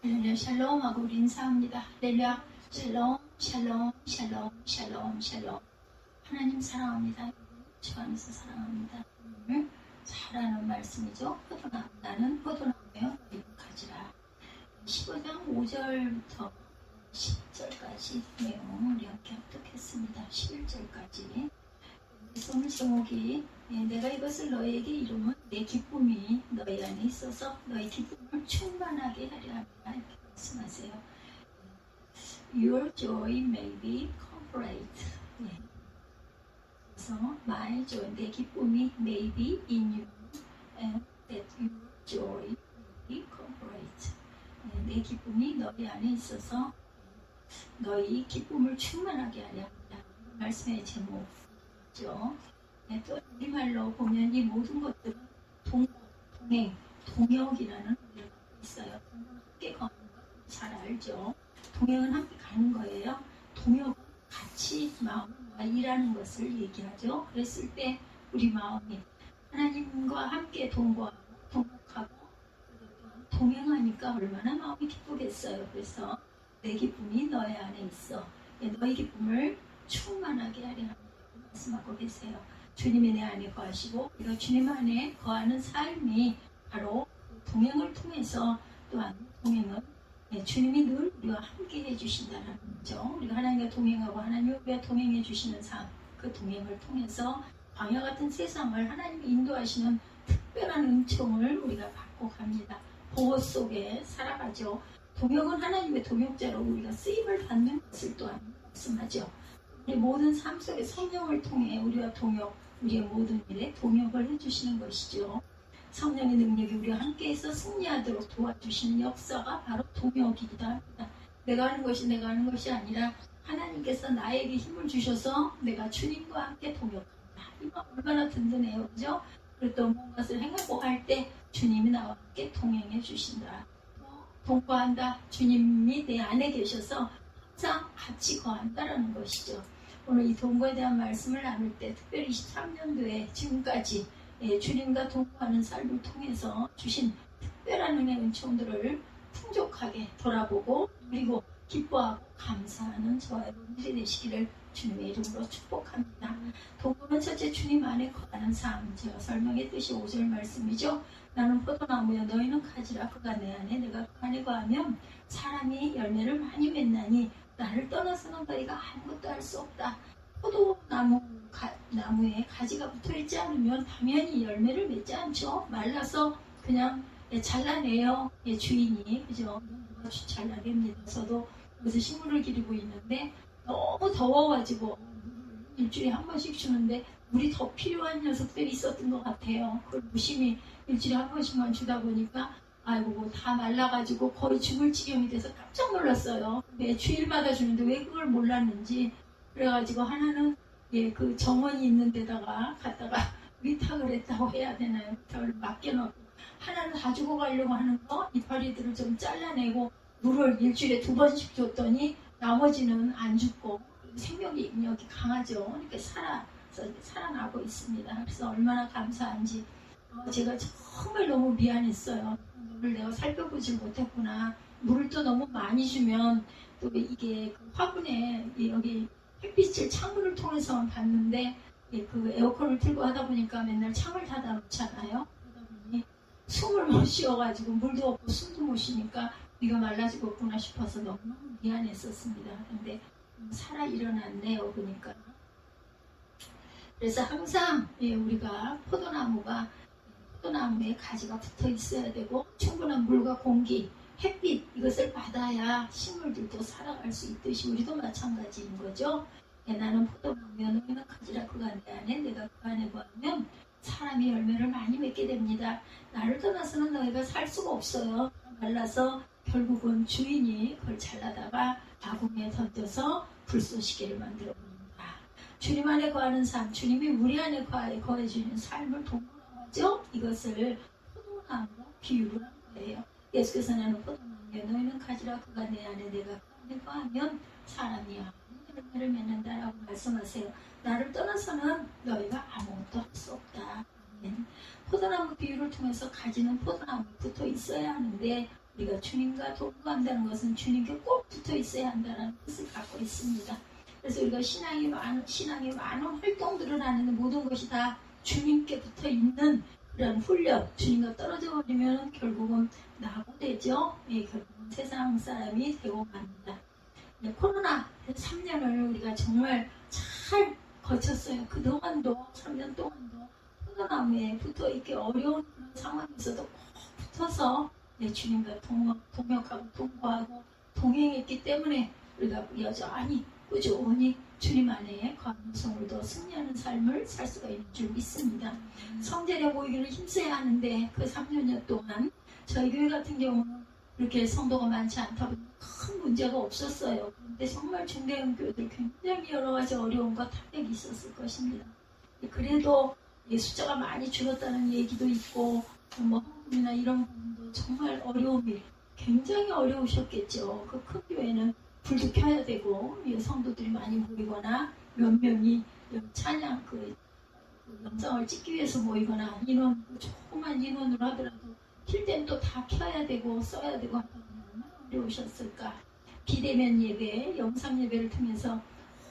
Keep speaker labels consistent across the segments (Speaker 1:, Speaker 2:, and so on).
Speaker 1: 할렐루야 샬롬하고 우리 인사합니다. 할렐루야 샬롬 샬롬 샬롬 샬롬 샬롬. 하나님 사랑합니다. 주 안에서 사랑합니다. 오늘 잘하는 말씀이죠. 포도나무 나는 포도나무요 너희는 가지라. 15장 5절부터 10절까지 내용 우리 함께 합독했습니다. 11절까지. 오늘 제목이 내가 이것을 너희에게 이루면 내 기쁨이 너희 안에 있어서 너희 기쁨을 충만하게 하려 합니다. 이렇게 말씀하세요. Your joy may be complete. 그래서 my joy, 내 기쁨이 may be in you and that your joy may be complete. 내 기쁨이 너희 안에 있어서 너희 기쁨을 충만하게 하려 합니다. 말씀의 제목 또 우리말로 보면 이 모든 것들은 동행, 동역이라는 의미가 있어요. 함께 걷는 거 잘 알죠. 동행은 함께 가는 거예요. 동역은 같이 마음과 일하는 것을 얘기하죠. 그랬을 때 우리 마음이 하나님과 함께 동거하고 동역하고 동행하니까 얼마나 마음이 기쁘겠어요. 그래서 내 기쁨이 너희 안에 있어. 너희 기쁨을 충만하게 하려 합니다. 말씀하고 계세요. 주님이 내 안에 거하시고 우리가 주님 안에 거하는 삶이 바로 동행을 통해서 또한 동행은 주님이 늘 우리와 함께 해주신다는 거죠. 우리가 하나님과 동행하고 하나님과 우리가 동행해 주시는 삶, 그 동행을 통해서 광야 같은 세상을 하나님이 인도하시는 특별한 은총을 우리가 받고 갑니다. 보호 속에 살아가죠. 동역은 하나님의 동역자로 우리가 쓰임을 받는 것을 또한 말씀하죠. 우리 모든 삶 속에 성령을 통해 우리와 동역, 우리의 모든 일에 동역을 해주시는 것이죠. 성령의 능력이 우리와 함께해서 승리하도록 도와주시는 역사가 바로 동역이기도 합니다. 내가 하는 것이 아니라 하나님께서 나에게 힘을 주셔서 내가 주님과 함께 동역합니다. 이거 얼마나 든든해요, 그죠? 그리고 또 무엇을 행하고 할 때 주님이 나와 함께 동행해 주신다. 동거한다. 주님이 내 안에 계셔서 항상 같이 거한다라는 것이죠. 오늘 이 동거에 대한 말씀을 나눌 때 특별히 23년도에 지금까지 주님과 동거하는 삶을 통해서 주신 특별한 은혜 은총들을 풍족하게 돌아보고 그리고 기뻐하고 감사하는 저와 여러분들이 되시기를 주님의 이름으로 축복합니다. 동거는 첫째 주님 안에 거하는 삶, 제가 설명했듯이 5절 말씀이죠. 나는 포도나무여 너희는 가지라. 그가 내 안에 내가 그 안에 거하면 사람이 열매를 많이 맺나니 나를 떠나서는 너희가 아무것도 할 수 없다. 포도나무에 가지가 붙어있지 않으면 당연히 열매를 맺지 않죠. 말라서 그냥 잘라내요. 주인이. 그죠? 잘라냅니다. 저도 그래서 식물을 기르고 있는데 너무 더워가지고 일주일에 한 번씩 주는데 물이 더 필요한 녀석들이 있었던 것 같아요. 그걸 무심히 일주일에 한 번씩만 주다 보니까 아이고 다 말라가지고 거의 죽을 지경이 돼서 깜짝 놀랐어요. 매 주일마다 주는데 왜 그걸 몰랐는지. 그래가지고 하나는 그 정원이 있는 데다가 갖다가 위탁을 했다고 해야 되나요? 위탁을 맡겨놓고 하나는 가지고 가려고 하는 거 이파리들을 좀 잘라내고 물을 일주일에 2번씩 줬더니 나머지는 안 죽고 생명력이 강하죠. 그러니까 살아나고 있습니다. 그래서 얼마나 감사한지 제가 정말 너무 미안했어요. 물을 내가 살펴보질 못했구나. 물을 또 너무 많이 주면 또 이게 그 화분에 여기 햇빛을 창문을 통해서만 봤는데 그 에어컨을 틀고 하다 보니까 맨날 창을 닫아 놓잖아요. 그러다 보니 숨을 못 쉬어가지고 물도 없고 숨도 못 쉬니까 우리가 말라지고 없구나 싶어서 너무 미안했었습니다. 근데 살아 일어났네요. 보니까. 그래서 항상 우리가 포도나무에 가지가 붙어 있어야 되고 충분한 물과 공기, 햇빛 이것을 받아야 식물들도 살아갈 수 있듯이 우리도 마찬가지인 거죠. 나는 포도나무여 너희는 가지라. 그가 내 안에 내가 그 안에 거하면 사람이 열매를 많이 맺게 됩니다. 나를 떠나서는 너희가 살 수가 없어요. 말라서 결국은 주인이 그걸 잘라다가 아궁이에 던져서 불쏘시개를 만들어 버립니다. 주님 안에 거하는 삶, 주님이 우리 안에 거해주는 삶을 동거하죠. 이것을 포도나무로 비유를 한 거예요. 예수께서 나는 포도나무여 너희는 가지라. 그가 내 안에 내가 그 안에 거하면 사람이야 열매를 맺는다라고 말씀하세요. 나를 떠나서는 너희가 아무것도 할 수 없다. 포도나무 비유를 통해서 가지는 포도나무에 붙어 있어야 하는데 우리가 주님과 동거한다는 것은 주님께 꼭 붙어 있어야 한다는 뜻을 갖고 있습니다. 그래서 우리가 신앙이 많은 활동들을 하는데 모든 것이 다 주님께 붙어 있는 그런 훈련, 주님과 떨어져 버리면 결국은 나고 되죠. 예, 결국은 세상 사람이 되고 맙니다. 코로나 3년을 우리가 정말 잘 거쳤어요. 그동안도 3년 동안도 코로나에 붙어 있기 어려운 그런 상황에서도 꼭 붙어서 주님과 동역하고 동거하고 동행했기 때문에 우리가 여전히 꾸준히 주님 안에 거하면서 오늘도 승리하는 삶을 살 수가 있는 줄 믿습니다. 성제려 보이기를 힘써야 하는데 그 3년여 동안 저희 교회 같은 경우는 그렇게 성도가 많지 않다 보니 큰 문제가 없었어요. 그런데 정말 중대형 교회들 굉장히 여러 가지 어려움과 타격이 있었을 것입니다. 그래도 숫자가 많이 줄었다는 얘기도 있고 헌금이나 이런 부분도 정말 어려움이 굉장히 어려우셨겠죠. 그 큰 교회는 불도 켜야 되고 성도들이 많이 모이거나 몇 명이 찬양 그 영상을 찍기 위해서 모이거나 인원 조그만 인원으로 하더라도 킬 때는 또 다 켜야 되고 써야 되고 하다 보면 얼마나 어려우셨을까. 비대면 예배, 영상 예배를 통해서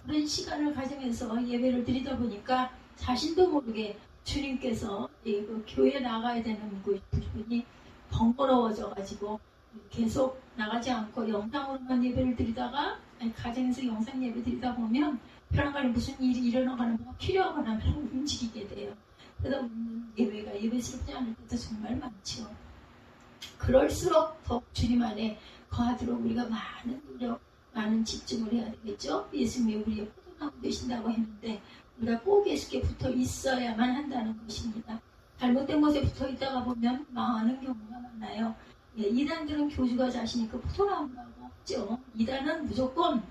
Speaker 1: 오랜 시간을 가지면서 예배를 드리다 보니까 자신도 모르게 주님께서 그 교회에 나가야 되는 그 부분이 번거로워져 가지고 계속 나가지 않고 영상으로만 예배를 드리다가 가정에서 영상 예배 드리다 보면 편안간에 무슨 일이 일어나거나 뭐가 필요하거나 움직이게 돼요. 그러다 보면 예배가 예배스럽지 않을 때도 정말 많죠. 그럴수록 더 주님 안에 거하도록 우리가 많은 노력, 많은 집중을 해야 되겠죠. 예수님이 우리의 포도나무 되신다고 했는데 우리가 꼭 예수께 붙어 있어야만 한다는 것입니다. 잘못된 곳에 붙어 있다가 보면 망하는 경우가 많아요. 이단들은 교주가 자신이 그 포도나무라고 하죠. 이단은 무조건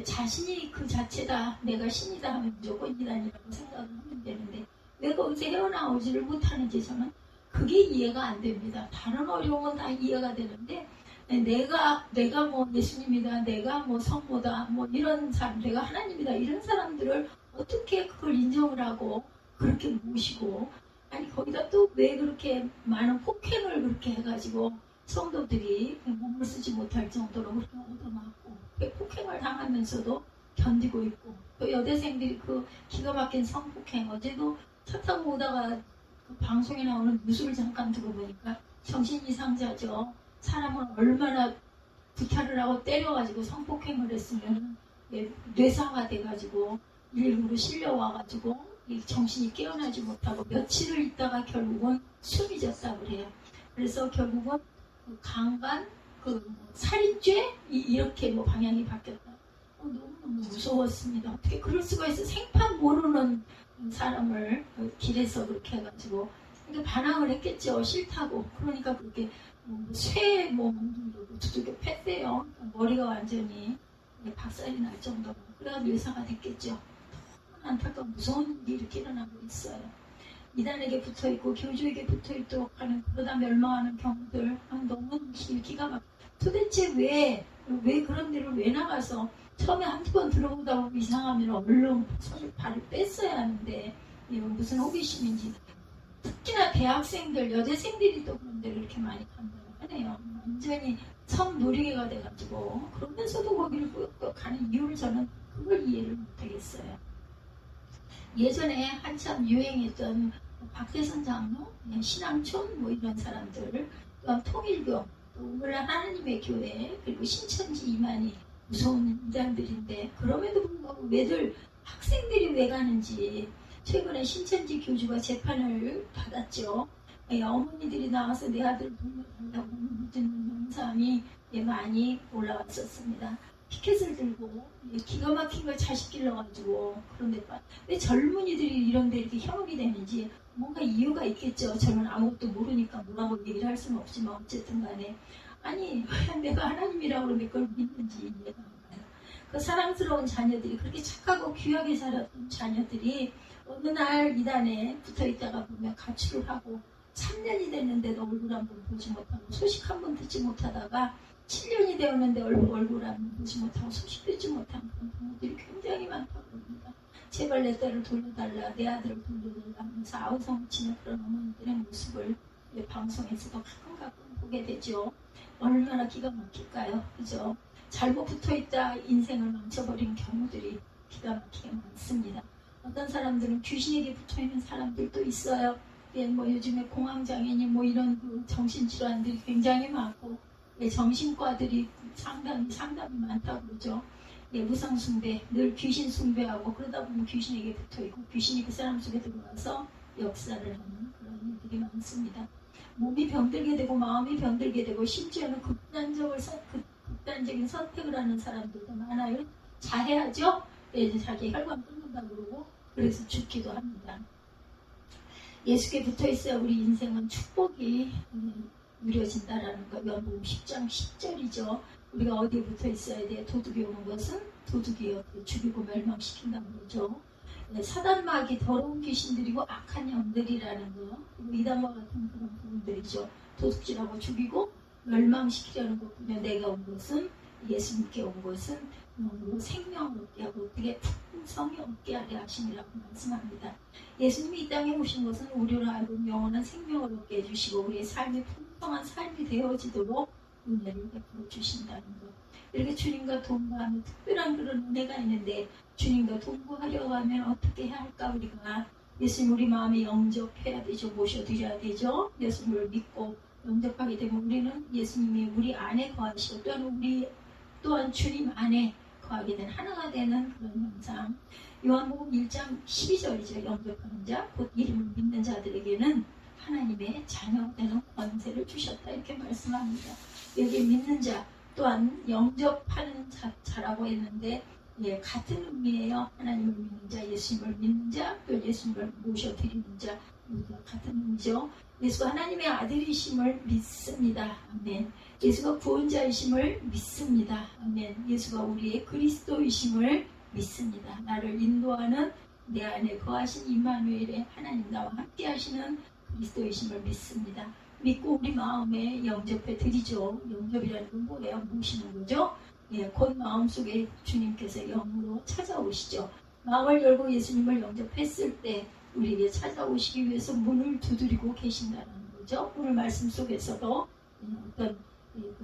Speaker 1: 자신이 그 자체다, 내가 신이다 하면 무조건 이단이라고 생각을 하면 되는데 왜 거기서 헤어나오지를 못하는지 저는 그게 이해가 안 됩니다. 다른 어려움은 다 이해가 되는데 내가 뭐 예수님이다, 내가 뭐 성모다, 뭐 이런 사람, 내가 하나님이다 이런 사람들을 어떻게 그걸 인정을 하고 그렇게 모시고 아니 거기다 또 왜 그렇게 많은 폭행을 그렇게 해가지고 성도들이 몸을 쓰지 못할 정도로 그렇게 얻어맞고 폭행을 당하면서도 견디고 있고 또 여대생들이 그 기가 막힌 성폭행 어제도 차 타고 오다가 그 방송에 나오는 뉴스를 잠깐 들어보니까 정신이상자죠. 사람을 얼마나 구타를 하고 때려가지고 성폭행을 했으면 뇌사가 돼가지고 119로 실려와가지고 정신이 깨어나지 못하고 며칠을 있다가 결국은 숨이 졌다고 그래요. 그래서 결국은 그 강간, 살인죄 이렇게 방향이 바뀌었다. 너무너무 무서웠습니다. 어떻게 그럴 수가 있어? 생판 모르는 사람을 길에서 그렇게 해가지고 반항을 했겠죠. 싫다고. 그러니까 그렇게 쇠 몽둥이로 두들겨 팼대요. 머리가 완전히 박살이 날 정도로. 그래가지고 의사가 됐겠죠. 안타까운 무서운 일이 이렇게 일어나고 있어요. 이단에게 붙어있고 교주에게 붙어있도록 하는 그러다 멸망하는 경우들 너무 기가 막 도대체 왜 그런 데를 왜 나가서 처음에 한두 번 들어보다 보면 이상하면 얼른 손을 발을 뺐어야 하는데 무슨 호기심인지 특히나 대학생들 여대생들이 또 그런 데를 이렇게 많이 간다고 하네요. 완전히 성놀이개가 돼가지고 그러면서도 거기를 꾸역꾸역 가는 이유를 저는 그걸 이해를 못하겠어요. 예전에 한참 유행했던 박대선 장로, 신앙촌 이런 사람들, 또한 통일교, 또 물론 하나님의 교회, 그리고 신천지 이만희 무서운 이단들인데 그럼에도 불구하고 왜들 학생들이 왜 가는지 최근에 신천지 교주가 재판을 받았죠. 어머니들이 나와서 내 아들 돌려달라고 묻는 영상이 많이 올라왔었습니다. 피켓을 들고 기가 막힌 걸 자식 길러가지고 그런데 왜 젊은이들이 이런 데 이렇게 현혹이 되는지 뭔가 이유가 있겠죠. 저는 아무것도 모르니까 뭐라고 얘기를 할 수는 없지만 어쨌든 간에 아니 내가 하나님이라고 그러면 그걸 믿는지 이해가 안 가요. 그 사랑스러운 자녀들이 그렇게 착하고 귀하게 살았던 자녀들이 어느 날 이단에 붙어있다가 보면 가출을 하고 3년이 됐는데도 얼굴 한 번 보지 못하고 소식 한 번 듣지 못하다가 7년이 되었는데 얼굴 한 번 보지 못하고 소식 듣지 못한 그런 부모들이 굉장히 많다고 합니다. 제발 내 딸을 돌려달라, 내 아들을 돌려달라 하면서 아우성치는 그런 어머니들의 모습을 방송에서도 가끔 보게 되죠. 얼마나 기가 막힐까요? 그죠? 잘못 붙어있다 인생을 망쳐버리는 경우들이 기가 막히게 많습니다. 어떤 사람들은 귀신에게 붙어있는 사람들도 있어요. 예, 뭐 요즘에 공황장애니 뭐 이런 그 정신질환들이 굉장히 많고, 예, 정신과들이 상당히 많다고 그러죠. 예, 무상숭배, 늘 귀신 숭배하고 그러다 보면 귀신에게 붙어있고 귀신이 그 사람 속에 들어와서 역사를 하는 그런 일들이 많습니다. 몸이 병들게 되고 마음이 병들게 되고 심지어는 극단적인 선택을 하는 사람들도 많아요. 잘해야죠. 예, 이제 자기 혈관 끊는다고 그러고 그래서 죽기도 합니다. 예수께 붙어있어야 우리 인생은 축복이 누려진다라는 거. 요한복음 10장 10절이죠. 우리가 어디에 붙어있어야 돼? 도둑이 오는 것은 도둑이 죽이고 멸망시킨다는 거죠. 네, 사단마귀, 더러운 귀신들이고 악한 영들이라는 거. 그리고 이단과 같은 그런 부분들이죠. 도둑질하고 죽이고 멸망시키려는 것 보면 내가 온 것은, 예수님께 온 것은 생명을 얻게 하고 어떻게 풍성이 얻게 하게 하심이라고 말씀합니다. 예수님이 이 땅에 오신 것은 우리로 하여금 영원한 생명을 얻게 해주시고 우리의 삶이 풍성한 삶이 되어지도록 은혜를 베풀어 주신다는 것. 이렇게 주님과 동거하는 특별한 그런 은혜가 있는데, 주님과 동거하려고 하면 어떻게 해야 할까? 우리가 예수님 우리 마음에 영접해야 되죠. 모셔드려야 되죠. 예수님을 믿고 영접하게 되면 우리는 예수님이 우리 안에 거하시고 또한 주님 안에 거하게 된 하나가 되는 그런 현상. 요한복음 1장 12절이죠. 영접하는 자, 곧 이름을 믿는 자들에게는 하나님의 자녀가 되는 권세를 주셨다. 이렇게 말씀합니다. 여기 믿는 자, 또한 영접하는 자라고 했는데, 예, 같은 의미예요. 하나님을 믿는 자, 예수님을 믿는 자, 또 예수님을 모셔드리는 자, 모두가 같은 의미죠. 예수가 하나님의 아들이심을 믿습니다. 아멘. 예수가 구원자이심을 믿습니다. 아멘. 예수가 우리의 그리스도이심을 믿습니다. 나를 인도하는 내 안에 거하신 임마누엘의 하나님 나와 함께 하시는 그리스도이심을 믿습니다. 믿고 우리 마음에 영접해 드리죠. 영접이라는 건 뭐예요? 모시는 거죠. 예, 곧 마음속에 주님께서 영으로 찾아오시죠. 마음을 열고 예수님을 영접했을 때 우리에게 찾아오시기 위해서 문을 두드리고 계신다는 거죠. 오늘 말씀 속에서도 어떤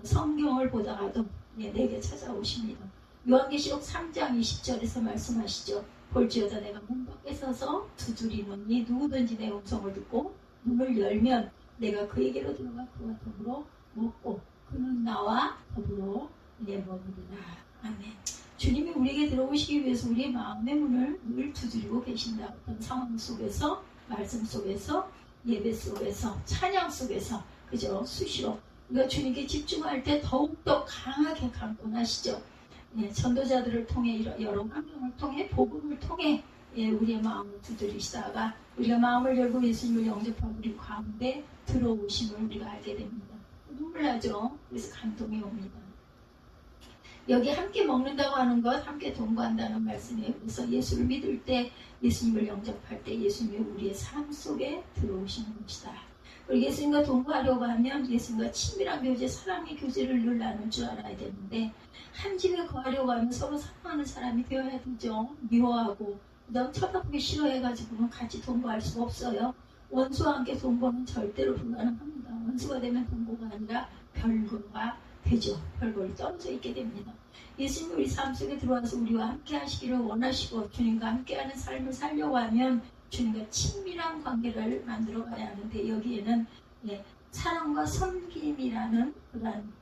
Speaker 1: 성경을 보다가도 내게 찾아오십니다. 요한계시록 3장 20절에서 말씀하시죠. 볼지어다 내가 문 밖에 서서 두드리노니 누구든지 내 음성을 듣고 문을 열면 내가 그에게로 들어가 그와 더불어 먹고 그는 나와 더불어 먹으리라. 아멘. 주님이 우리에게 들어오시기 위해서 우리의 마음의 문을 늘 두드리고 계신다. 어떤 상황 속에서, 말씀 속에서, 예배 속에서, 찬양 속에서, 그죠? 수시로 우리가 주님께 집중할 때 더욱더 강하게 강권하시죠. 예, 전도자들을 통해 여러 환경을 통해 복음을 통해 우리의 마음을 두드리시다가 우리가 마음을 열고 예수님을 영접하고 우리 가운데 들어오심을 우리가 알게 됩니다. 눈물 나죠? 그래서 감동이 옵니다. 여기 함께 먹는다고 하는 것, 함께 동거한다는 말씀이에요. 그래서 예수를 믿을 때, 예수님을 영접할 때 예수님이 우리의 삶 속에 들어오시는 것이다. 그리고 예수님과 동거하려고 하면 예수님과 친밀한 교제, 사랑의 교제를 늘 나눌 줄 알아야 되는데, 한 집에 거하려고 하면 서로 사랑하는 사람이 되어야 되죠. 미워하고 넌 쳐다보기 싫어해가지고는 같이 동거할 수가 없어요. 원수와 함께 동거는 절대로 불가능합니다. 원수가 되면 동거가 아니라 별거가 되죠. 별거를 떨어져 있게 됩니다. 예수님이 우리 삶 속에 들어와서 우리와 함께 하시기를 원하시고 주님과 함께하는 삶을 살려고 하면 주님과 친밀한 관계를 만들어 가야 하는데, 여기에는 사랑과 섬김이라는 그런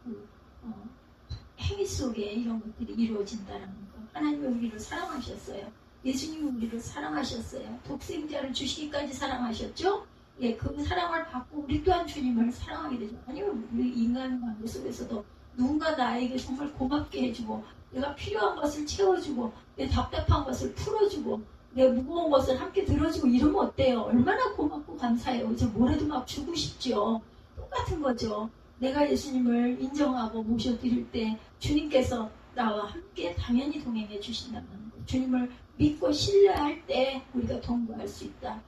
Speaker 1: 행위 속에 이런 것들이 이루어진다는 것. 하나님이 우리를 사랑하셨어요. 예수님이 우리를 사랑하셨어요. 독생자를 주시기까지 사랑하셨죠. 예, 그 사랑을 받고 우리 또한 주님을 사랑하게 되죠. 아니면 우리 인간 관계 속에서도 누군가 나에게 정말 고맙게 해주고 내가 필요한 것을 채워주고 내 답답한 것을 풀어주고 내 무거운 것을 함께 들어주고 이러면 어때요? 얼마나 고맙고 감사해요. 이제 뭐라도 막 주고 싶죠. 똑같은 거죠. 내가 예수님을 인정하고 모셔드릴 때 주님께서 나와 함께 당연히 동행해 주신다는 거. 주님을 믿고 신뢰할 때 우리가 동거할 수 있다.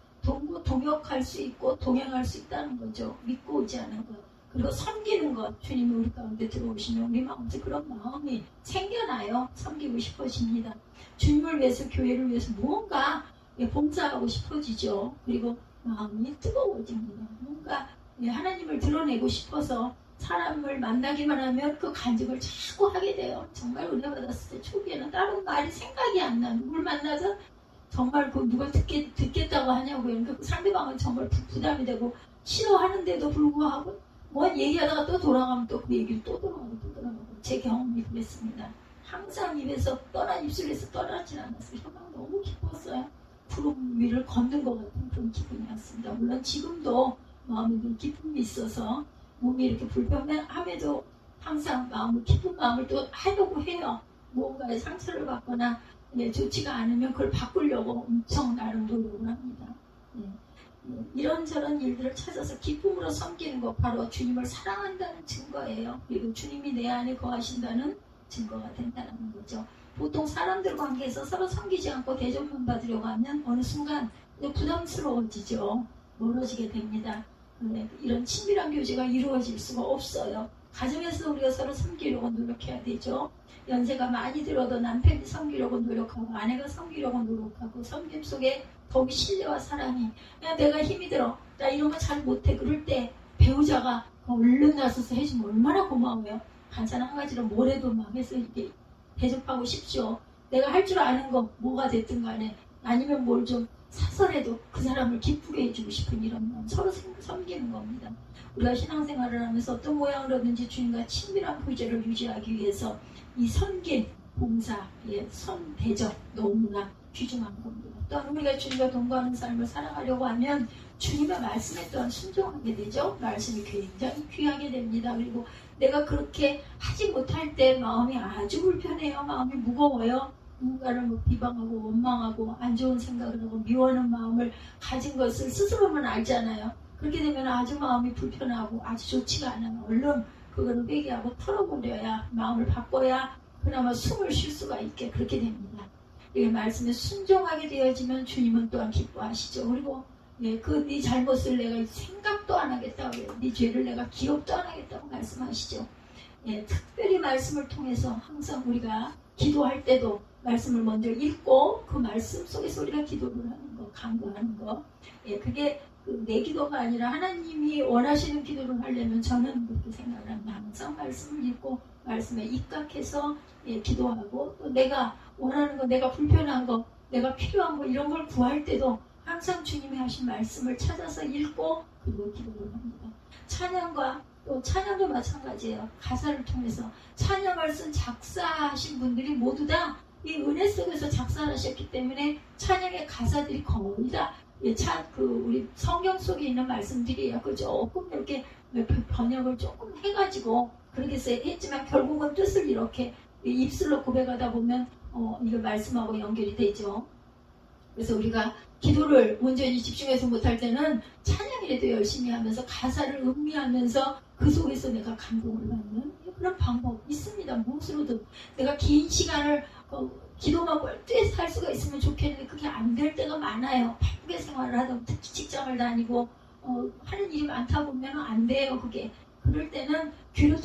Speaker 1: 동역할 수 있고 동행할 수 있다는 거죠. 믿고 오지 않은 것. 그리고 섬기는 것. 주님이 우리 가운데 들어오시면 우리 마음에 그런 마음이 생겨나요. 섬기고 싶어집니다. 주님을 위해서, 교회를 위해서 무언가 봉사하고 싶어지죠. 그리고 마음이 뜨거워집니다. 뭔가 하나님을 드러내고 싶어서 사람을 만나기만 하면 그 간증을 자꾸 하게 돼요. 정말 은혜 받았을 때 초기에는 다른 말이 생각이 안 나. 누굴 만나서 정말 그 누가 듣겠다고 하냐고요. 그러니까 상대방은 정말 부담이 되고 싫어하는데도 불구하고 뭐 얘기하다가 또 돌아가면 또 그 얘기를 또 돌아가고 또 돌아가고 제 경험이 그랬습니다. 항상 입에서 입술에서 떠나질 않았어요. 정말 너무 기뻤어요. 푸른 위를 걷는 것 같은 그런 기분이었습니다. 물론 지금도 마음에 기쁨이 있어서 몸이 이렇게 불편함에도 항상 기쁜 마음을 또 하려고 해요. 무언가에 상처를 받거나 좋지가 않으면 그걸 바꾸려고 엄청 나름 노력을 합니다. 이런저런 일들을 찾아서 기쁨으로 섬기는 것 바로 주님을 사랑한다는 증거예요. 그리고 주님이 내 안에 거하신다는 증거가 된다는 거죠. 보통 사람들 관계에서 서로 섬기지 않고 대접만 받으려고 하면 어느 순간 부담스러워지죠. 멀어지게 됩니다. 이런 친밀한 교제가 이루어질 수가 없어요. 가정에서 우리가 서로 섬기려고 노력해야 되죠. 연세가 많이 들어도 남편이 섬기려고 노력하고 아내가 섬기려고 노력하고 섬김 속에 더욱 신뢰와 사랑이 내가 힘이 들어 나 이런 거 잘 못해 그럴 때 배우자가 얼른 나서서 해주면 얼마나 고마워요. 간단 한 가지로 뭐래도 막 해서 이렇게 대접하고 싶죠. 내가 할 줄 아는 거 뭐가 됐든 간에 아니면 뭘 좀 사서라도 그 사람을 기쁘게 해주고 싶은 이런 마음 서로 섬기는 겁니다. 우리가 신앙생활을 하면서 어떤 모양으로든지 주님과 친밀한 교제를 유지하기 위해서 이 섬김, 봉사, 선대접 너무나 귀중한 겁니다. 또한 우리가 주님과 동거하는 삶을 살아가려고 하면 주님의 말씀에 또한 순종하게 되죠. 말씀이 굉장히 귀하게 됩니다. 그리고 내가 그렇게 하지 못할 때 마음이 아주 불편해요. 마음이 무거워요. 누군가를 비방하고 원망하고 안 좋은 생각을 하고 미워하는 마음을 가진 것을 스스로만 알잖아요. 그렇게 되면 아주 마음이 불편하고 아주 좋지가 않아요. 얼른 그거를 회개하고 털어버려야 마음을 바꿔야 그나마 숨을 쉴 수가 있게 그렇게 됩니다. 이 말씀에 순종하게 되어지면 주님은 또한 기뻐하시죠. 그리고 네 잘못을 내가 생각도 안 하겠다고 해요. 네 죄를 내가 기억도 안 하겠다고 말씀하시죠. 특별히 말씀을 통해서 항상 우리가 기도할 때도 말씀을 먼저 읽고 그 말씀 속에서 우리가 기도를 하는 거, 간구하는 거. 그게 내 기도가 아니라 하나님이 원하시는 기도를 하려면 저는 그렇게 생각을 합니다. 항상 말씀을 읽고 말씀에 입각해서 기도하고 또 내가 원하는 거, 내가 불편한 거, 내가 필요한 거 이런 걸 구할 때도 항상 주님이 하신 말씀을 찾아서 읽고 그리고 기도를 합니다. 찬양과 또 찬양도 마찬가지예요. 가사를 통해서 찬양을 쓴 작사하신 분들이 모두 다 이 은혜 속에서 작사를 하셨기 때문에 찬양의 가사들이 거의 다 우리 성경 속에 있는 말씀들이에요. 그 조금 이렇게 번역을 조금 해가지고 그렇게 했지만 결국은 뜻을 이렇게 입술로 고백하다 보면 이거 말씀하고 연결이 되죠. 그래서 우리가 기도를 온전히 집중해서 못할 때는 찬양이라도 열심히 하면서 가사를 음미하면서 그 속에서 내가 감동을 받는 그런 방법 있습니다. 무엇으로든 내가 긴 시간을 기도만 멀뚱히 살 수가 있으면 좋겠는데 그게 안 될 때가 많아요. 바쁘게 생활을 하다 특히 직장을 다니고 하는 일이 많다 보면 안 돼요. 그게 그럴 때는 귀로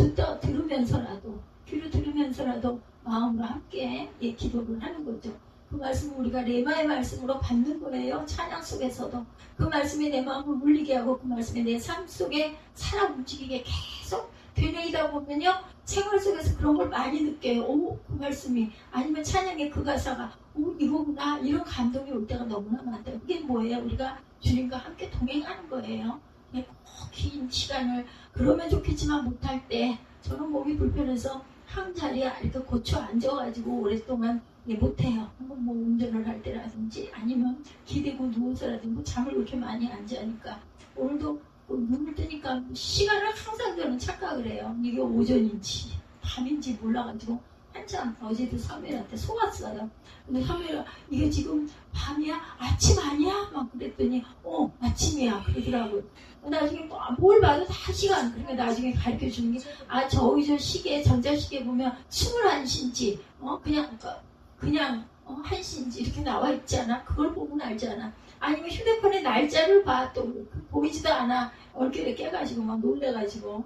Speaker 1: 들으면서라도 마음으로 함께 기도를 하는 거죠. 그 말씀을 우리가 레마의 말씀으로 받는 거예요. 찬양 속에서도 그 말씀이 내 마음을 울리게 하고 그 말씀이 내 삶 속에 살아 움직이게 계속 되뇌이다 보면요 생활 속에서 그런 걸 많이 느껴요. 그 말씀이 아니면 찬양의 그 가사가 이거구나 이런 감동이 올 때가 너무나 많다. 그게 뭐예요? 우리가 주님과 함께 동행하는 거예요. 긴 시간을 그러면 좋겠지만 못할 때 저는 몸이 불편해서 한 자리에 이렇게 고쳐 앉아가지고 오랫동안 못해요. 뭐 운전을 할 때라든지 아니면 기대고 누워서라든지 잠을 그렇게 많이 안 자니까 오늘도 눈을 뜨니까 시간을 항상 저는 착각을 해요. 이게 오전인지 밤인지 몰라가지고 한참 어제도 사무엘한테 속았어요. 근데 사무엘아 이게 지금 밤이야? 아침 아니야? 막 그랬더니 아침이야 그러더라고요. 나중에 뭘 봐도 다 시간. 그러니까 나중에 가르쳐 주는 게 저기 저 시계 전자시계 보면 21시인지 그냥 1시인지 이렇게 나와 있잖아. 그걸 보면 알잖아. 아니면 휴대폰에 날짜를 봐. 또 보이지도 않아. 얼결에 깨가지고 막 놀래가지고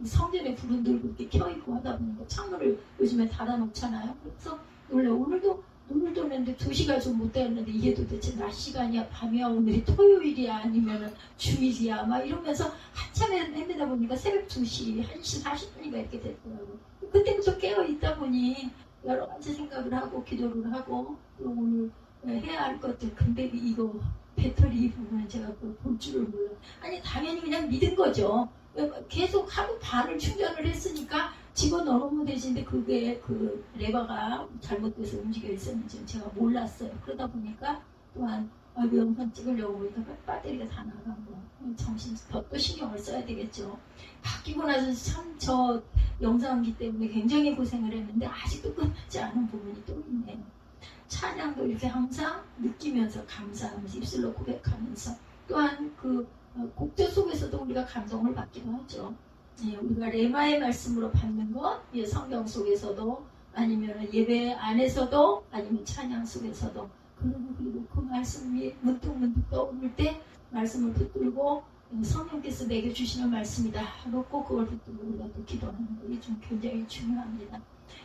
Speaker 1: 성전에 불은 들고 이렇게 켜있고 하다 보니까 창문을 요즘에 닫아놓잖아요. 그래서 오늘도 돌았는데 2시가 좀 못 되었는데 이게 도대체 낮 시간이야 밤이야 오늘이 토요일이야 아니면 주일이야 막 이러면서 한참 헤매다 보니까 새벽 2시 1시 40분인가 이렇게 됐더라고요. 그때부터 깨어있다 보니 여러 가지 생각을 하고 기도를 하고 또 오늘 해야 할 것들. 근데 이거 배터리 부분은 제가 볼 줄을 몰라요. 아니 당연히 그냥 믿은 거죠. 계속 하루 반을 충전을 했으니까 집어넣으면 되지는데 그게 그 레버가 잘못돼서 움직여 있었는지 제가 몰랐어요. 그러다 보니까 또한 영상 찍으려고 보니까 배터리가 다 나간 거. 정신 더 신경을 써야 되겠죠. 바뀌고 나서 참 저 영상기 때문에 굉장히 고생을 했는데 아직도 끝나지 않은 부분이 또 있네요. 찬양도 이렇게 항상 느끼면서 감사하면서 입술로 고백하면서 또한 그 곡조 속에서도 우리가 감동을 받기도 하죠. 예, 우리가 레마의 말씀으로 받는 것, 예, 성경 속에서도 아니면 예배 안에서도 아니면 찬양 속에서도 그리고 그 말씀이 문득문득 떠오를 때 말씀을 붙들고 성령께서 내게 주시는 말씀이다 하고 꼭 그걸 붙들고 우리가 또 기도하는 것이 좀 굉장히 중요합니다.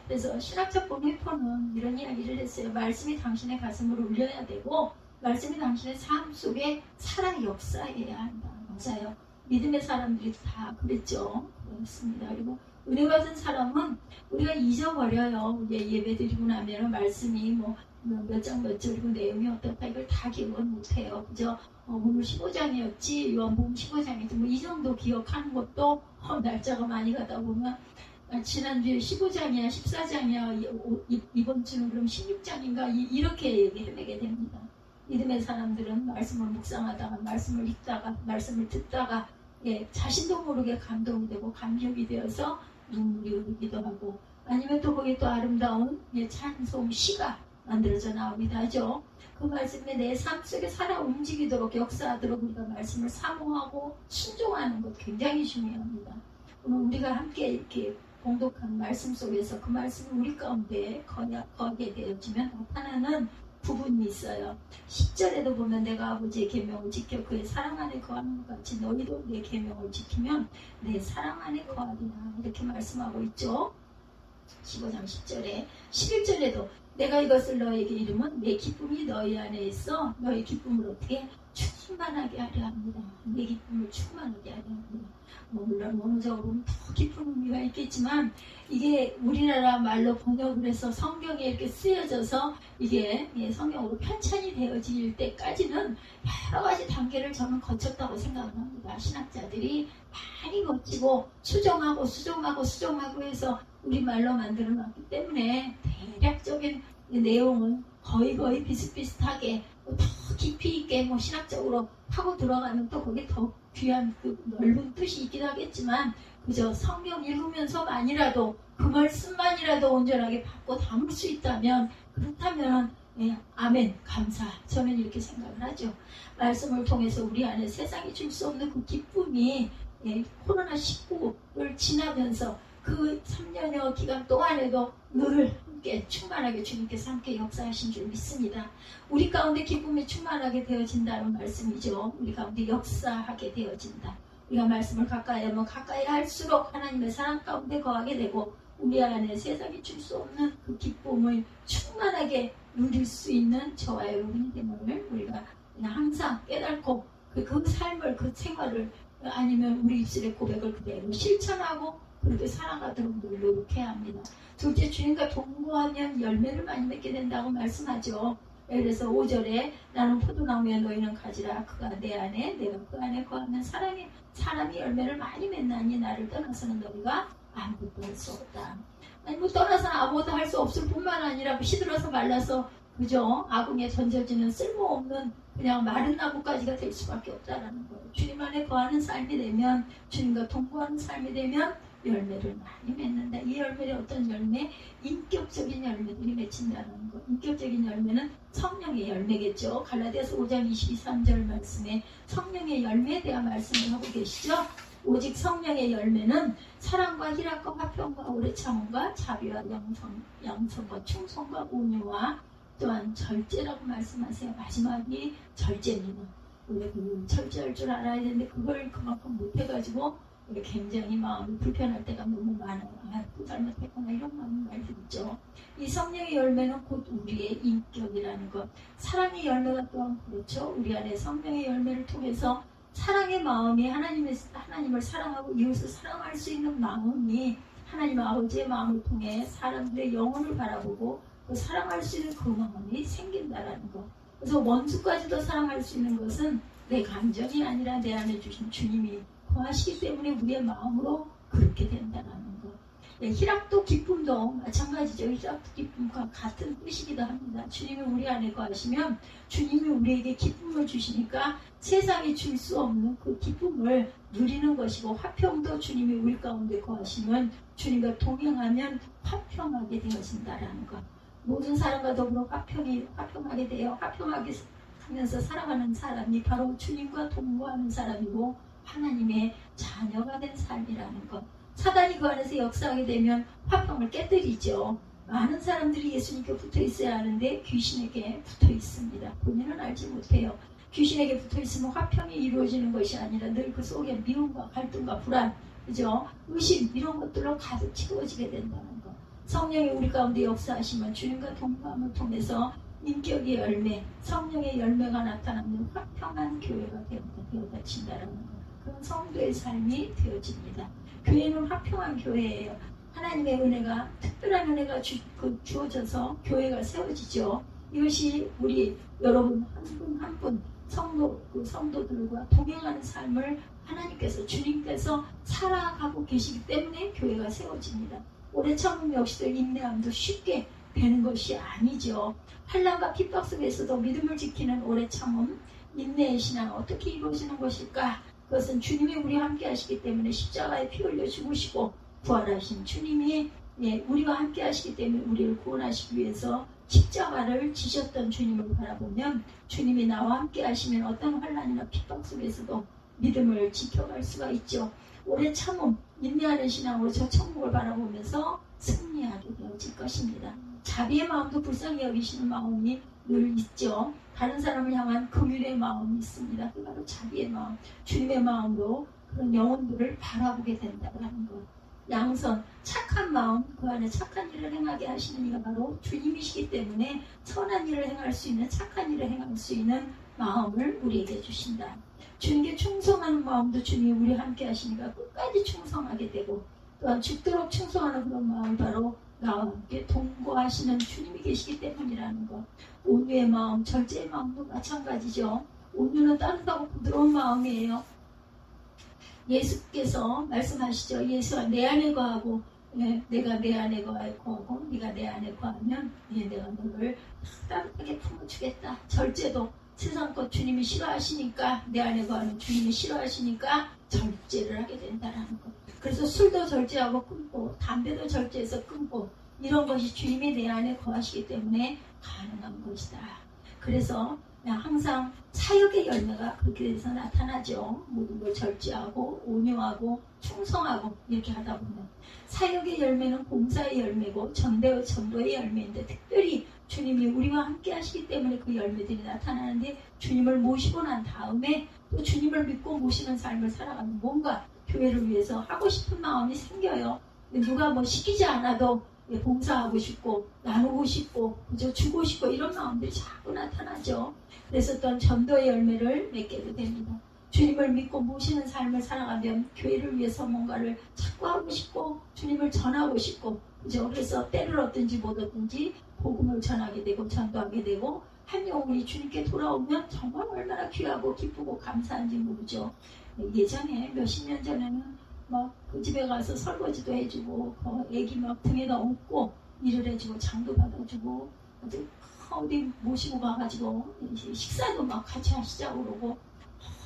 Speaker 1: 그래서 신학적 보네포는 이런 이야기를 했어요. 말씀이 당신의 가슴을 울려야 되고 말씀이 당신의 삶 속에 살아 역사해야 한다. 맞아요. 믿음의 사람들이 다 그랬죠. 그렇습니다. 그리고 은혜 받은 사람은 우리가 잊어버려요. 이제 예배 드리고 나면 말씀이 뭐 몇 장 몇 절이고 내용이 어떻다 이걸 다 기억은 못해요. 그죠? 오늘 15장이었지 요한복음 15장이지 뭐 이 정도 기억하는 것도 날짜가 많이 가다 보면 지난주에 15장이야 14장이야 이번 주는 그럼 16장인가 이렇게 헤매게 됩니다. 믿음의 사람들은 말씀을 묵상하다가 말씀을 읽다가 말씀을 듣다가 예, 자신도 모르게 감동이 되고 감격이 되어서 눈물이 흐르기도 하고 아니면 또 거기에 또 아름다운 예, 찬송 시가 만들어져 나옵니다 하죠. 그 말씀에 내 삶 속에 살아 움직이도록 역사하도록 우리가 말씀을 사모하고 순종하는 것 굉장히 중요합니다. 오늘 우리가 함께 이렇게 공독한 말씀 속에서 그 말씀이 우리 가운데 거하게 되어지면 나타나는 부분이 있어요. 10절에도 보면 내가 아버지의 계명을 지켜 그의 사랑 안에 거하는 것 같이 너희도 내 계명을 지키면 내 사랑 안에 거하리라 이렇게 말씀하고 있죠. 15장 10절에 11절에도 내가 이것을 너에게 이르면 내 기쁨이 너희 안에 있어 너희 기쁨을 어떻게 충만하게 하려 합니다. 내 기쁨을 충만하게 하려 합니다. 물론 원어적으로는 더 깊은 의미가 있겠지만 이게 우리나라 말로 번역을 해서 성경에 이렇게 쓰여져서 이게 성경으로 편찬이 되어질 때까지는 여러 가지 단계를 저는 거쳤다고 생각을 합니다. 신학자들이 많이 거치고 수정하고 해서 우리말로 만들어놨기 때문에 대략적인 내용은 거의 비슷비슷하게 더 깊이 있게 신학적으로 하고 들어가면 또 거기에 더 귀한 그 넓은 뜻이 있긴 하겠지만 그저 성경 읽으면서만이라도 그 말씀만이라도 온전하게 받고 담을 수 있다면 그렇다면 예, 아멘 감사 저는 이렇게 생각을 하죠. 말씀을 통해서 우리 안에 세상이 줄 수 없는 그 기쁨이 예, 코로나19를 지나면서 그 3년여 기간 동안에도 늘 함께 충만하게 주님께서 함께 역사하신 줄 믿습니다. 우리 가운데 기쁨이 충만하게 되어진다는 말씀이죠. 우리 가운데 역사하게 되어진다. 우리가 말씀을 가까이 하면 가까이 할수록 하나님의 사랑 가운데 거하게 되고 우리 안에 세상이 줄 수 없는 그 기쁨을 충만하게 누릴 수 있는 저와 여러분이 됨을 우리가 항상 깨닫고 그 삶을 그 생활을 아니면 우리 입술의 고백을 그대로 실천하고 그렇게 살아가도록 노력해야 합니다. 둘째, 주님과 동거하면 열매를 많이 맺게 된다고 말씀하죠. 그래서 5절에 나는 포도나무에 너희는 가지라 그가 내 안에 내가 그 안에 거하면 사람이 열매를 많이 맺나니 나를 떠나서는 너희가 아무것도 할 수 없다. 아니 뭐 떠나서는 아무것도 할 수 없을 뿐만 아니라 시들어서 말라서 그죠? 아궁에 던져지는 쓸모없는 그냥 마른 나무가지가 될 수밖에 없다라는 거예요. 주님 안에 거하는 삶이 되면 주님과 동거하는 삶이 되면 열매를 많이 맺는다. 이 열매는 어떤 열매? 인격적인 열매들이 맺힌다는 것. 인격적인 열매는 성령의 열매겠죠. 갈라디아서 5장 22~23절 말씀에 성령의 열매에 대한 말씀을 하고 계시죠. 오직 성령의 열매는 사랑과 희락과 화평과 오래 참음과 자비와 양성과 충성과 온유와 또한 절제라고 말씀하세요. 마지막이 절제입니다. 원래 그 절제할 줄 알아야 되는데 그걸 그만큼 못해가지고 굉장히 마음이 불편할 때가 너무 많아요. 또 잘못했구나 이런 마음이 많이 들죠. 이 성령의 열매는 곧 우리의 인격이라는 것. 사랑의 열매가 또한 그렇죠. 우리 안에 성령의 열매를 통해서 사랑의 마음이 하나님을 사랑하고 이웃을 사랑할 수 있는 마음이 하나님 아버지의 마음을 통해 사람들의 영혼을 바라보고 또 사랑할 수 있는 그 마음이 생긴다라는 것. 그래서 원수까지도 사랑할 수 있는 것은 내 감정이 아니라 내 안에 주신 주님이 거하시기 때문에 우리의 마음으로 그렇게 된다는 것. 희락도 기쁨도 마찬가지죠. 희락도 기쁨과 같은 뜻이기도 합니다. 주님이 우리 안에 거하시면 주님이 우리에게 기쁨을 주시니까 세상에 줄 수 없는 그 기쁨을 누리는 것이고, 화평도 주님이 우리 가운데 거하시면 주님과 동행하면 화평하게 되어진다라는 것. 모든 사람과 더불어 화평하게 되어 화평하게 하면서 살아가는 사람이 바로 주님과 동거하는 사람이고 하나님의 자녀가 된 삶이라는 것. 사단이 그 안에서 역사하게 되면 화평을 깨뜨리죠. 많은 사람들이 예수님께 붙어 있어야 하는데 귀신에게 붙어 있습니다. 본인은 알지 못해요. 귀신에게 붙어 있으면 화평이 이루어지는 것이 아니라 늘 그 속에 미움과 갈등과 불안, 그죠? 의심 이런 것들로 가득 채워지게 된다는 것. 성령이 우리 가운데 역사하시면 주님과 동거함을 통해서 인격의 열매, 성령의 열매가 나타나는 화평한 교회가 되어진다는 것. 그런 성도의 삶이 되어집니다. 교회는 화평한 교회예요. 하나님의 은혜가, 특별한 은혜가 주어져서 교회가 세워지죠. 이것이 우리 여러분 한 분 한 분 성도들과 동행하는 삶을 하나님께서, 주님께서 살아가고 계시기 때문에 교회가 세워집니다. 오래 참음 역시도 인내함도 쉽게 되는 것이 아니죠. 환난과 핍박 속에서도 믿음을 지키는 오래 참음, 인내의 신앙 어떻게 이루어지는 것일까? 그것은 주님이 우리와 함께 하시기 때문에 십자가에 피 흘려 죽으시고 부활하신 주님이 우리와 함께 하시기 때문에 우리를 구원하시기 위해서 십자가를 지셨던 주님을 바라보면 주님이 나와 함께 하시면 어떤 환난이나 핍박 속에서도 믿음을 지켜갈 수가 있죠. 오래 참음, 인내하는 신앙으로 저 천국을 바라보면서 승리하게 되어질 것입니다. 자비의 마음도 불쌍히 여기시는 마음이 늘 있죠. 다른 사람을 향한 긍휼의 마음이 있습니다. 그 바로 자비의 마음, 주님의 마음으로 그런 영혼들을 바라보게 된다는 것. 양선, 착한 마음, 그 안에 착한 일을 행하게 하시는 이가 바로 주님이시기 때문에 선한 일을 행할 수 있는, 착한 일을 행할 수 있는 마음을 우리에게 주신다. 주님께 충성하는 마음도 주님이 우리와 함께 하시니까 끝까지 충성하게 되고, 또한 죽도록 충성하는 그런 마음이 바로 나와 함께 동거하시는 주님이 계시기 때문이라는 것. 온유의 마음, 절제의 마음도 마찬가지죠. 온유는 따뜻하고 부드러운 마음이에요. 예수께서 말씀하시죠. 예수가 내 안에 거하고 내가 내 안에 거하고 네가 내 안에 거하면 내가 너를 따뜻하게 품어주겠다. 절제도 세상 것 주님이 싫어하시니까, 내 안에 거하는 주님이 싫어하시니까 절제를 하게 된다는 것. 그래서 술도 절제하고 끊고, 담배도 절제해서 끊고, 이런 것이 주님이 내 안에 거하시기 때문에 가능한 것이다. 그래서 항상 사역의 열매가 그렇게 돼서 나타나죠. 모든 걸 절제하고 온유하고 충성하고 이렇게 하다 보면 사역의 열매는 봉사의 열매고 전도의 열매인데, 특별히 주님이 우리와 함께 하시기 때문에 그 열매들이 나타나는데, 주님을 모시고 난 다음에 또 주님을 믿고 모시는 삶을 살아가는, 뭔가 교회를 위해서 하고 싶은 마음이 생겨요. 누가 시키지 않아도 봉사하고 싶고 나누고 싶고 그저 주고 싶고 이런 마음들이 자꾸 나타나죠. 그래서 또한 전도의 열매를 맺게 됩니다. 주님을 믿고 모시는 삶을 살아가면 교회를 위해서 뭔가를 자꾸 하고 싶고 주님을 전하고 싶고, 그죠? 그래서 때를 얻든지 못 얻든지 복음을 전하게 되고 전도하게 되고, 한 영혼이 주님께 돌아오면 정말 얼마나 귀하고 기쁘고 감사한지 모르죠. 예전에 몇십 년 전에는 그 집에 가서 설거지도 해주고 애기 등에다 업고 일을 해주고 장도 받아주고 어디 모시고 가가지고 식사도 같이 하시자고 그러고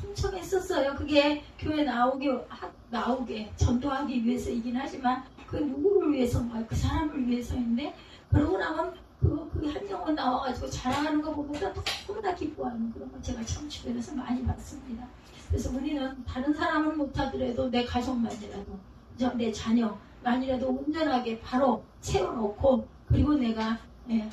Speaker 1: 엄청 했었어요. 그게 교회 나오게 전도하기 위해서이긴 하지만 그게 누구를 위해서인가, 그 사람을 위해서인데, 그러고 나면 그 한 영혼 나와가지고 자랑하는 거 보면서 너무나 기뻐하는 그런 걸 제가 참 주변에서 많이 봤습니다. 그래서 우리는 다른 사람을 못하더라도 내 가족만이라도, 내 자녀만이라도 온전하게 바로 세워놓고, 그리고 내가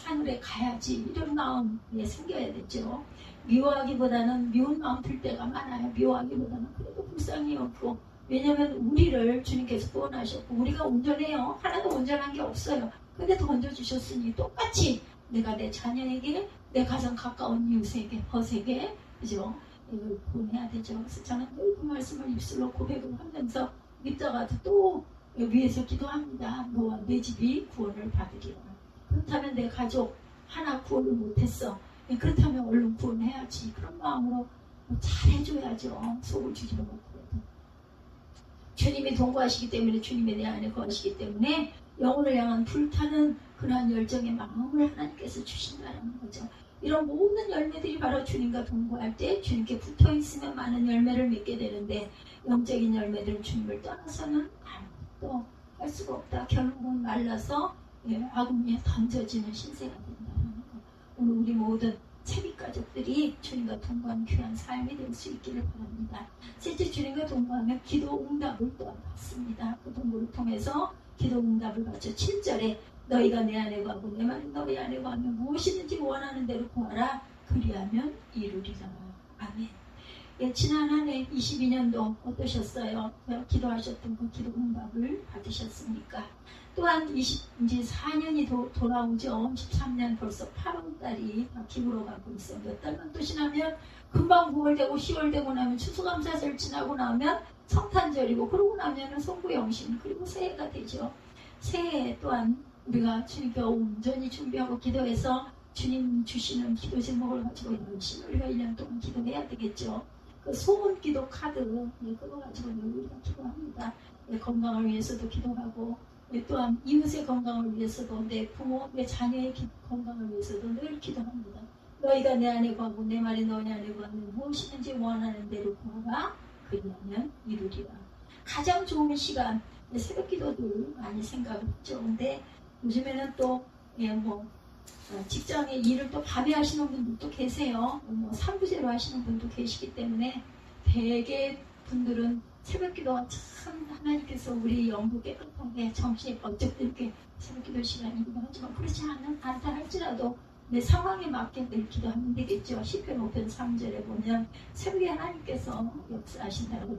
Speaker 1: 하늘에 가야지 이런 마음이 생겨야 되죠. 미워하기보다는 미운 마음 들 때가 많아요. 미워하기보다는 그래도 불쌍히 여기고 왜냐하면 우리를 주님께서 구원하셨고 우리가 온전해요. 하나도 온전한 게 없어요. 근데 던져주셨으니 똑같이 내가 내 자녀에게, 내 가장 가까운 이웃에게, 벗에게, 그죠? 이걸 구원해야 되죠. 그래서 저는 늘 그 말씀을 입술로 고백을 하면서 믿다가도 또 위에서 기도합니다. 너와 내 집이 구원을 받으리라. 그렇다면 내 가족 하나 구원을 못했어. 그렇다면 얼른 구원해야지. 그런 마음으로 잘해줘야죠. 속을 뒤집어 놓고. 주님이 동거하시기 때문에, 주님이 내 안에 거하시기 때문에 영혼을 향한 불타는 그러한 열정의 마음을 하나님께서 주신다는 거죠. 이런 모든 열매들이 바로 주님과 동거할 때 주님께 붙어있으면 많은 열매를 맺게 되는데, 영적인 열매들은 주님을 떠나서는 아무것도 할 수가 없다. 결국은 말라서 아궁이에 던져지는 신세가 된다는 거. 오늘 우리 모든 채비 가족들이 주님과 동거하는 귀한 삶이 될 수 있기를 바랍니다. 셋째, 주님과 동거하면 기도 응답을 또한 받습니다. 그 동거를 통해서 기도 응답을 받죠. 7절에 너희가 내 안에 거하고 내 말이 너희 안에 거하면 무엇이든지 원하는 대로 구하라. 그리하면 이루리라. 아멘. 예, 지난 한 해 22년도 어떠셨어요? 기도하셨던 그 기도 응답을 받으셨습니까? 또한 24년이 돌아오죠. 13년 벌써 8월달이 기부로 가고 있어요. 몇 달만 또 지나면 금방 9월 되고 10월 되고 나면 추수감사절 지나고 나면 성탄절이고, 그러고 나면은 송구영신, 그리고 새해가 되죠. 새해 또한 우리가 주님께 온전히 준비하고 기도해서 주님 주시는 기도 제목을 가지고 열심히 우리가 1년 동안 기도해야 되겠죠. 그 소원 기도 카드, 그거 가지고 우리가 기도합니다. 건강을 위해서도 기도하고, 또한 이웃의 건강을 위해서도, 내 부모, 내 자녀의 건강을 위해서도 늘 기도합니다. 너희가 내 안에 거하고 내 말이 너희 안에 거하면 무엇이든지 원하는 대로 구하라. 그리하면 이루리라. 가장 좋은 시간, 새벽 기도들 많이 생각을 했죠. 근데 요즘에는 또 직장에 일을 또 밤에 하시는 분들도 계세요. 3부제로 하시는 분도 계시기 때문에 대개 분들은 새벽기도가 참 하나님께서 우리 영도 깨끗하게 정신이 번쩍 들게 새벽기도 시간이기도 하지만, 그렇지 않다 할지라도 내 상황에 맞게 늘 기도하면 되겠죠. 시편 5편 3절에 보면 새벽에 하나님께서 역사하신다고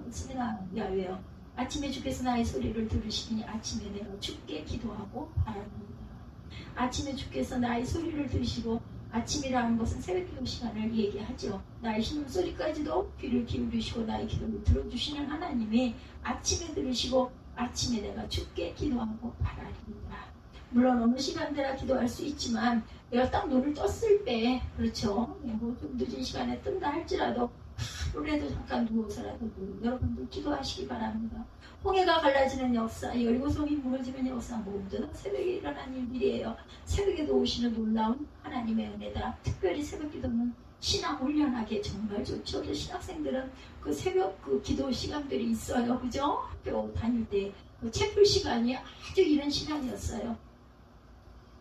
Speaker 1: 말씀이나 야외요. 아침에 주께서 나의 소리를 들으시니 아침에 내가 주께 기도하고 바랍니다. 아침에 주께서 나의 소리를 들으시고, 아침이라는 것은 새벽기도 시간을 얘기하죠. 나의 신음소리까지도 귀를 기울이시고 나의 기도를 들어주시는 하나님이 아침에 들으시고 아침에 내가 주께 기도하고 바랍니다. 물론 어느 시간대나 기도할 수 있지만 내가 딱 눈을 떴을 때, 그렇죠, 좀 늦은 시간에 뜬다 할지라도 하루라도 잠깐 누워서라도 여러분들 기도하시기 바랍니다. 홍해가 갈라지는 역사, 여리고성이 무너지는 역사, 모두 새벽에 일어난 일들이에요. 새벽에도 오시는 놀라운 하나님의 은혜다. 특별히 새벽 기도는 신앙 훈련하기에 정말 좋죠. 신학생들은 그 새벽 그 기도 시간들이 있어요. 그죠? 학교 다닐 때 그 채플 시간이 아주 이른 시간이었어요.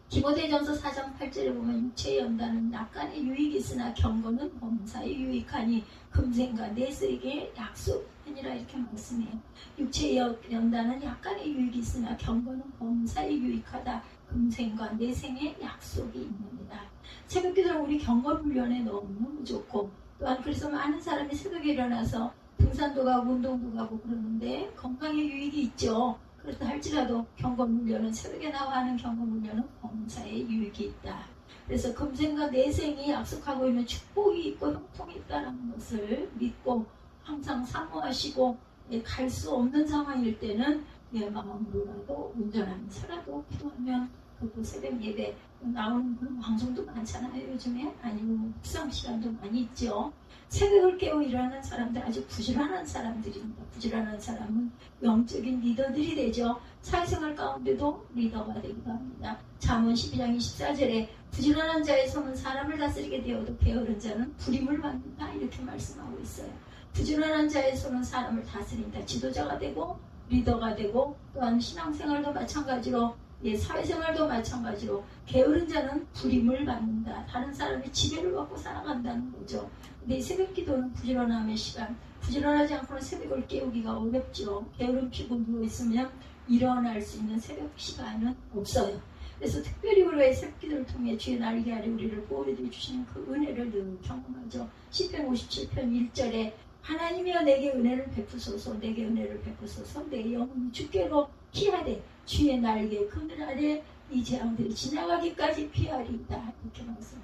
Speaker 1: 디모데전서 4장 8절에 보면 육체의 연단은 약간의 유익이 있으나 경건은 범사에 유익하니 금생과 내세에게 약속하니라, 이렇게 말씀해요. 육체의 연단은 약간의 유익이 있으나 경건은 범사에 유익하다. 금생과 내생에 약속이 있습니다. 새벽 기도는 우리 경건 훈련에 너무 좋고, 또한 그래서 많은 사람이 새벽에 일어나서 등산도 가고 운동도 가고 그러는데 건강에 유익이 있죠. 그렇다 할지라도 경건 훈련은, 새벽에 나와 하는 경건 훈련은 범사에 유익이 있다. 그래서 금생과 내생이 약속하고 있는 축복이 있고 형통이 있다는 것을 믿고 항상 사모하시고, 갈 수 없는 상황일 때는 내 마음으로라도 운전하면서라도 기도하면, 그것도 새벽 예배 나오는 그런 방송도 많잖아요. 요즘에. 아니면 묵상 시간도 많이 있죠. 새벽을 깨워 일하는 사람들, 아주 부지런한 사람들입니다. 부지런한 사람은 영적인 리더들이 되죠. 사회생활 가운데도 리더가 되기도 합니다. 잠언 12장 24절에 부지런한 자의 손은 사람을 다스리게 되어도 게으른 자는 불임을 받는다, 이렇게 말씀하고 있어요. 부지런한 자의 손은 사람을 다스린다. 지도자가 되고 리더가 되고, 또한 신앙생활도 마찬가지로, 사회생활도 마찬가지로 게으른 자는 불임을 받는다. 다른 사람이 지배를 받고 살아간다는 거죠. 근데 이 새벽 기도는 부지런함의 시간, 부지런하지 않고는 새벽을 깨우기가 어렵죠. 게으름 피고 누워있으면 일어날 수 있는 새벽 시간은 없어요. 그래서 특별히 우리의 새벽 기도를 통해 주의 날개 아래 우리를 보호해 주시는 그 은혜를 늘 경험하죠. 시편 57편 1절에 하나님이여 내게 은혜를 베푸소서, 내게 은혜를 베푸소서. 내 영혼이 주께로 피하되 주의 날개 그늘 아래 이 재앙들이 지나가기까지 피하리이다. 이렇게 말씀.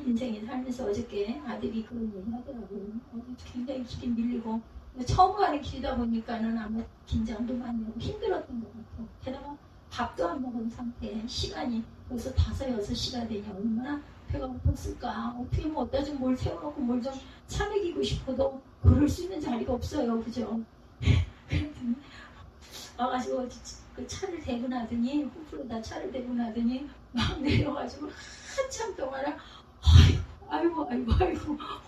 Speaker 1: 인생이 살면서 어저께 아들이 그런 얘기 하더라고요. 굉장히 길이 밀리고 처음 가는 길이다 보니까는 아마 긴장도 많이 하고 힘들었던 것 같아요. 게다가 밥도 안 먹은 상태에 시간이 벌써 5, 6시가 되니 얼마나 배가 고팠을까. 어떻게 뭐 어디다 좀 뭘 세워놓고 뭘 좀 차먹이고 싶어도 그럴 수 있는 자리가 없어요. 그죠? 그랬더니 와가지고 그 차를 대고 나더니 후프로다 차를 대고 나더니 막 내려가지고 한참 동안 아이고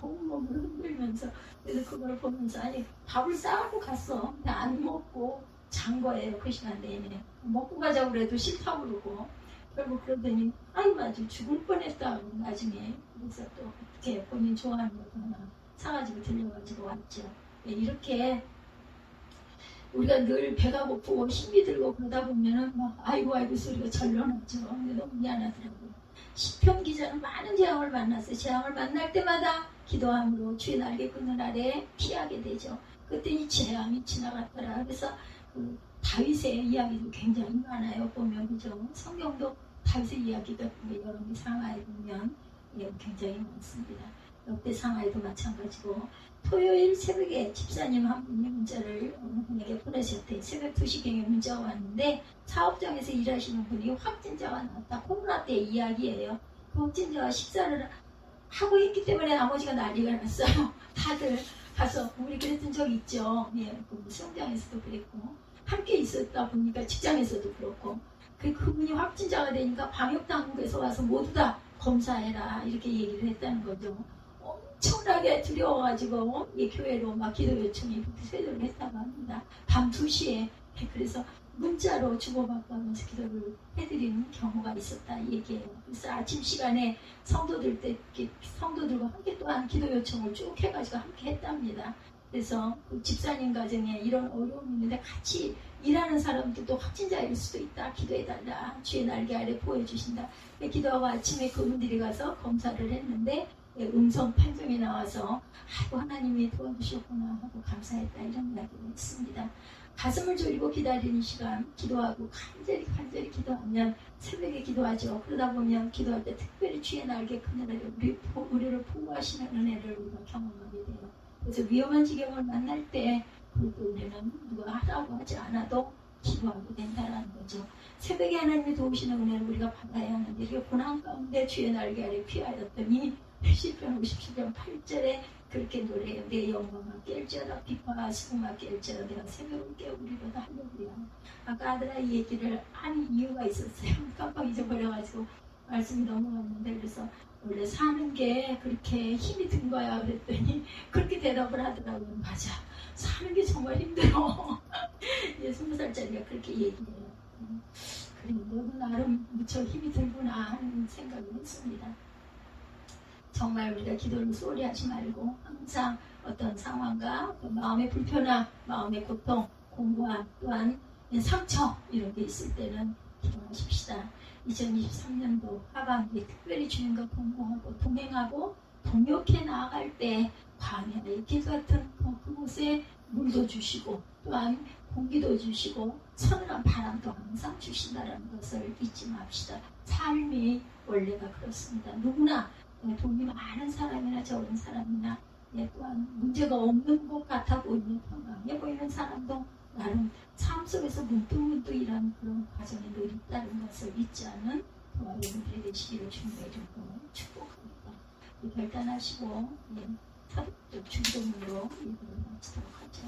Speaker 1: 온몸을 흔들면서 그래서 그걸 보면서 아니 밥을 싸갖고 갔어. 근데 안 먹고 잔 거예요. 그 시간 내내 먹고 가자고 그래도 싫다고 그러고 결국 그러더니 아이고 아주 죽을 뻔했다고 나중에. 그래서 또 어떻게 본인 좋아하는 거 하나 사가지고 들려가지고 왔죠. 이렇게 우리가 늘 배가 고프고 힘이 들고 그러다 보면은 막 아이고 소리가 절로 나죠. 근데 너무 미안하더라고요. 시편 기자는 많은 재앙을 만났어요. 재앙을 만날 때마다 기도함으로 주의 날개 그늘 아래 피하게 되죠. 그때 이 재앙이 지나갔더라. 그래서 그 다윗의 이야기도 굉장히 많아요. 보면 그죠. 성경도 다윗의 이야기가 여러 개 상하에 보면 굉장히 많습니다. 역대 상하에도 마찬가지고 토요일 새벽에 집사님 한 분이 문자를 어느 분에게 보내셨대요. 새벽 2시경에 문자가 왔는데 사업장에서 일하시는 분이 확진자가 나왔다. 코로나 때 이야기예요. 그 확진자가 식사를 하고 있기 때문에 나머지가 난리가 났어요. 다들 가서 우리 그랬던 적 있죠. 예, 그 수영장에서도 그랬고 함께 있었다 보니까 직장에서도 그렇고 그분이 확진자가 되니까 방역당국에서 와서 모두 다 검사해라 이렇게 얘기를 했다는 거죠. 엄청나게 두려워가지고 이 교회로 막 기도 요청이 쇄도를 했다고 합니다. 밤 2시에 그래서 문자로 주고받고 하면서 기도를 해드리는 경우가 있었다 이 얘기예요. 그래서 아침 시간에 성도들과 함께 또한 기도 요청을 쭉 해가지고 함께 했답니다. 그래서 그 집사님 가정에 이런 어려움이 있는데 같이 일하는 사람들도 확진자일 수도 있다. 기도해달라. 주의 날개 아래 보여주신다. 기도하고 아침에 그분들이 가서 검사를 했는데 음성 판정이 나와서 아이고 하나님이 도와주셨구나 하고 감사했다 이런 이야기를 했습니다. 가슴을 졸이고 기다리는 시간 기도하고 간절히 기도하면 새벽에 기도하죠. 그러다 보면 기도할 때 특별히 주의 날개 그늘에 우리를 보호하시는 은혜를 우리가 경험하게 돼요. 그래서 위험한 지경을 만날 때 그것도 우리는 누가 하라고 하지 않아도 기도하게 된다는 거죠. 새벽에 하나님이 도우시는 은혜를 우리가 받아야 하는데 이렇게 고난 가운데 주의 날개 아래 피하였더니 시편 57편 8절에 그렇게 노래해요. 내 영광아 깰지어다 빛과 수금아 깰지어다 내가 새벽을 깨우리로다 할렐루야. 아까 아들아 이 얘기를 하는 이유가 있었어요. 깜빡 잊어버려가지고 말씀이 넘어갔는데 그래서 원래 사는 게 그렇게 힘이 든 거야 그랬더니 그렇게 대답을 하더라고요. 맞아 사는 게 정말 힘들어. 20살짜리가 그렇게 얘기해요. 그래 너도 나름 무척 힘이 들구나 하는 생각을 했습니다. 정말 우리가 기도를 소홀히 하지 말고 항상 어떤 상황과 마음의 불편함, 마음의 고통, 공고함 또한 상처 이런 게 있을 때는 기도하십시다. 2023년도 하반기에 특별히 주님과 동거하고 동행하고 동역해 나아갈 때 광야의 길 같은 그곳에 물도 주시고 또한 공기도 주시고 서늘한 바람도 항상 주신다는 것을 잊지 맙시다. 삶이 원래가 그렇습니다. 누구나 돈이 많은 사람이나 적은 사람이나 또한 문제가 없는 것 같아 보이는 건강해 보이는 사람도 나름 삶 속에서 문득문득 이런 그런 과정에 늘 있다는 것을 잊지 않는 저와 여러분들이 되시기를 주님의 이름으로 축복합니다. 결단하시고 사도적 중동으로 이걸 마치도록 하죠.